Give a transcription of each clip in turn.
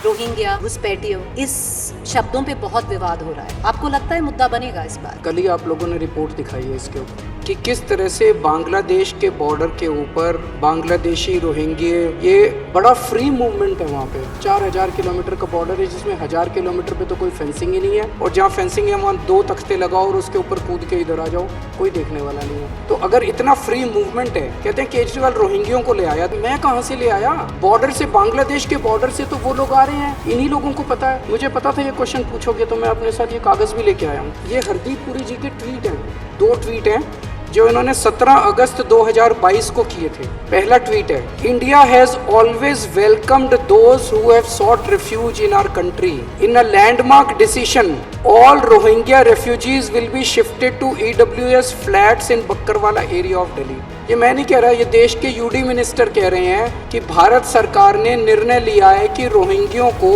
Rohingya, घुसपैठियों, इस शब्दों पे बहुत विवाद हो रहा है। आपको लगता है मुद्दा बनेगा इस बार? कल ही आप लोगों ने रिपोर्ट दिखाई है इसके ऊपर कि किस तरह से बांग्लादेश के बॉर्डर के ऊपर बांग्लादेशी रोहिंग्ये, ये बड़ा फ्री मूवमेंट है वहाँ पे। 4000 किलोमीटर का बॉर्डर है जिसमें 1000 किलोमीटर पे तो कोई फेंसिंग ही नहीं है, और जहाँ फेंसिंग है वहाँ 2 तख्ते लगाओ और उसके ऊपर कूद के इधर आ जाओ, कोई देखने वाला नहीं है। तो अगर इतना फ्री मूवमेंट है, कहते हैं केजरीवाल रोहिंग्यों को ले आया, मैं कहाँ से ले आया? बॉर्डर से, बांग्लादेश के बॉर्डर से तो वो लोग आ रहे हैं, इन्हीं लोगों को पता है। मुझे पता था ये क्वेश्चन पूछोगे तो मैं अपने साथ ये कागज भी लेके आया हूँ। ये हरदीप पुरी जी के ट्वीट हैं, 2 ट्वीट हैं जो इन्होंने 17 अगस्त 2022 को किए थे। पहला ट्वीट है, India has always welcomed those who have sought refuge in our country. In a landmark decision all Rohingya refugees will be shifted to EWS flats in Bakkarwala area of Delhi. ये मैं नहीं कह रहा, ये देश के यूडी मिनिस्टर कह रहे हैं कि भारत सरकार ने निर्णय लिया है कि रोहिंग्यों को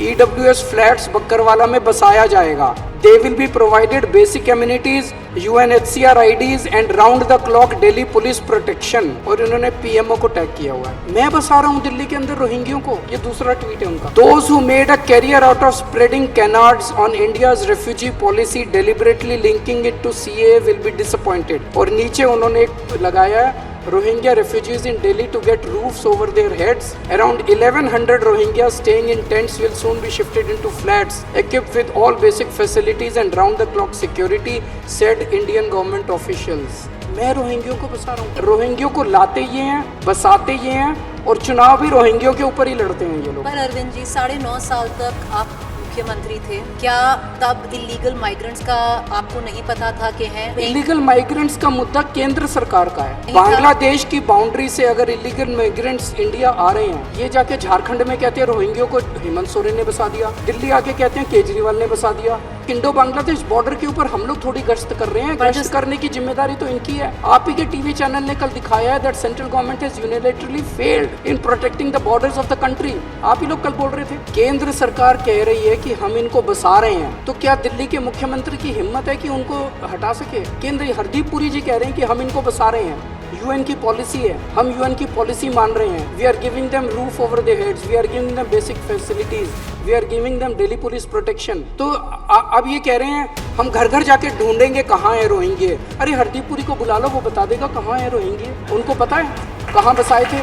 EWS फ्लैट्स बक्करवाला में बसाया जाएगा। They will be provided basic amenities, UNHCR IDs and round the clock Delhi police protection। और इन्होंने PMO को टैग किया हुआ है। मैं बसा रहा हूँ दिल्ली के अंदर रोहिंग्यों को, ये दूसरा ट्वीट है उनका। Those who made a career out of spreading canards on India's refugee policy deliberately linking it to CAA will be disappointed। और नीचे उन्होंने एक लगाया है, Rohingya refugees in Delhi to get roofs over their heads. Around 1100 Rohingyas staying in tents will soon be shifted into flats equipped with all basic facilities and round-the-clock security, said Indian government officials। मैं रोहिंग्यों को बसा रहा हूँ। रोहिंग्यों को लाते ये हैं, बसाते ये हैं, और चुनाव भी रोहिंग्यों के ऊपर ही लड़ते हैं ये लोग। पर अरविंद जी, 9.5 साल तक आप मुख्यमंत्री थे, क्या तब इलीगल माइग्रेंट्स का आपको नहीं पता था कि हैं? इलीगल माइग्रेंट्स का मुद्दा केंद्र सरकार का है। बांग्लादेश की बाउंड्री से अगर इलीगल माइग्रेंट्स इंडिया आ रहे हैं, ये जाके झारखंड में कहते हैं रोहिंग्यों को हेमंत सोरेन ने बसा दिया, दिल्ली आके कहते हैं केजरीवाल ने बसा दिया। इंडो बांग्लादेश बॉर्डर के ऊपर हम लोग थोड़ी गश्त कर रहे हैं, गश्त करने की जिम्मेदारी तो इनकी है। आप ही के टीवी चैनल ने कल दिखाया है that central government has unilaterally failed in protecting the borders of the country. आप ही लोग कल बोल रहे थे। केंद्र सरकार कह रही है कि हम इनको बसा रहे हैं, तो क्या दिल्ली के मुख्यमंत्री की हिम्मत है कि उनको हटा सके? केंद्र हरदीप पुरी जी कह रहे हैं कि हम इनको बसा रहे हैं, UN की पॉलिसी है, हम UN की पॉलिसी मान रहे हैं। We are giving them roof over their heads, we are giving them basic facilities, we are giving them Delhi police protection. तो अब ये कह रहे हैं हम घर घर जाके ढूंढेंगे कहाँ है रोहिंग्ये। अरे हरदीप पुरी को बुला लो, वो बता देगा कहाँ है रोहिंग्ये। उनको पता है कहाँ बसाए थे।